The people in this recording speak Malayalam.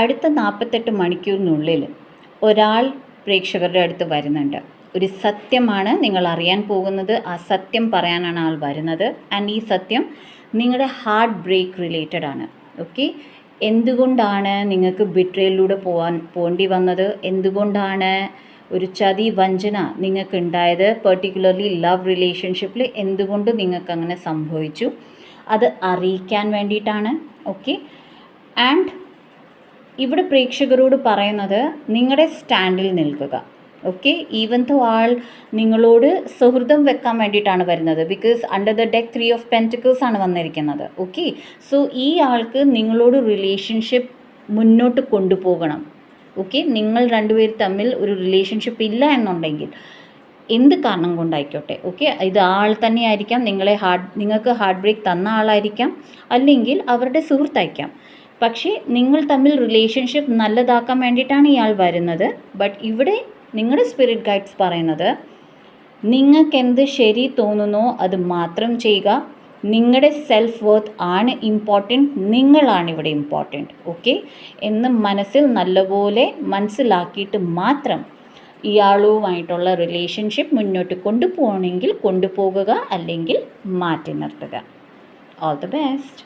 അടുത്ത 48 മണിക്കൂറിനുള്ളിൽ ഒരാൾ പ്രേക്ഷകരുടെ അടുത്ത് വരുന്നുണ്ട്. ഒരു സത്യമാണ് നിങ്ങൾ അറിയാൻ പോകുന്നത്. ആ സത്യം പറയാനാണ് ആൾ വരുന്നത്. ആൻഡ് ഈ സത്യം നിങ്ങളുടെ ഹാർട്ട് ബ്രേക്ക് റിലേറ്റഡ് ആണ്. ഓക്കെ, എന്തുകൊണ്ടാണ് നിങ്ങൾക്ക് ബിട്രയലിലൂടെ പോകേണ്ടി വന്നത്? എന്തുകൊണ്ടാണ് ഒരു ചതി വഞ്ചന നിങ്ങൾക്ക് ഉണ്ടായത്? പെർട്ടിക്കുലർലി ലവ് റിലേഷൻഷിപ്പിൽ എന്തുകൊണ്ട് നിങ്ങൾക്ക് അങ്ങനെ സംഭവിച്ചു? അത് അറിയിക്കാൻ വേണ്ടിയിട്ടാണ്. ഓക്കെ, ആൻഡ് ഇവിടെ പ്രേക്ഷകരോട് പറയുന്നത് നിങ്ങളുടെ സ്റ്റാൻഡിൽ നിൽക്കുക. ഓക്കെ, ഈവൻ ദോ ആൾ നിങ്ങളോട് സൗഹൃദം വെക്കാൻ വേണ്ടിയിട്ടാണ് വരുന്നത്. Because under the deck 3 of pentacles ആണ് വന്നിരിക്കുന്നത്. ഓക്കെ, സോ ഈ ആൾക്ക് നിങ്ങളോട് റിലേഷൻഷിപ്പ് മുന്നോട്ട് കൊണ്ടുപോകണം. ഓക്കെ, നിങ്ങൾ രണ്ടുപേർ തമ്മിൽ ഒരു റിലേഷൻഷിപ്പ് ഇല്ല എന്നുണ്ടെങ്കിൽ എന്ത് കാരണം കൊണ്ടായിക്കോട്ടെ, ഓക്കെ, ഇത് ആൾ തന്നെയായിരിക്കാം, നിങ്ങൾക്ക് ഹാർട്ട് ബ്രേക്ക് തന്ന ആളായിരിക്കാം, അല്ലെങ്കിൽ അവരുടെ സുഹൃത്തായിരിക്കാം. പക്ഷേ നിങ്ങൾ തമ്മിൽ റിലേഷൻഷിപ്പ് നല്ലതാക്കാൻ വേണ്ടിയിട്ടാണ് ഇയാൾ വരുന്നത്. ബട്ട് ഇവിടെ നിങ്ങളുടെ സ്പിരിറ്റ് ഗൈഡ്സ് പറയുന്നത് നിങ്ങൾക്ക് എന്ത് ശരി തോന്നുന്നോ അത് മാത്രം ചെയ്യുക. നിങ്ങളുടെ സെൽഫ് വർത്ത് ആണ് ഇമ്പോർട്ടൻറ്റ്, നിങ്ങളാണ് ഇവിടെ ഇമ്പോർട്ടൻറ്റ്. ഓക്കെ എന്ന് മനസ്സിൽ നല്ലപോലെ മനസ്സിലാക്കിയിട്ട് മാത്രം ഇയാളുമായിട്ടുള്ള റിലേഷൻഷിപ്പ് മുന്നോട്ട് കൊണ്ടുപോകണമെങ്കിൽ കൊണ്ടുപോകുക, അല്ലെങ്കിൽ മാറ്റി നിർത്തുക. All the best.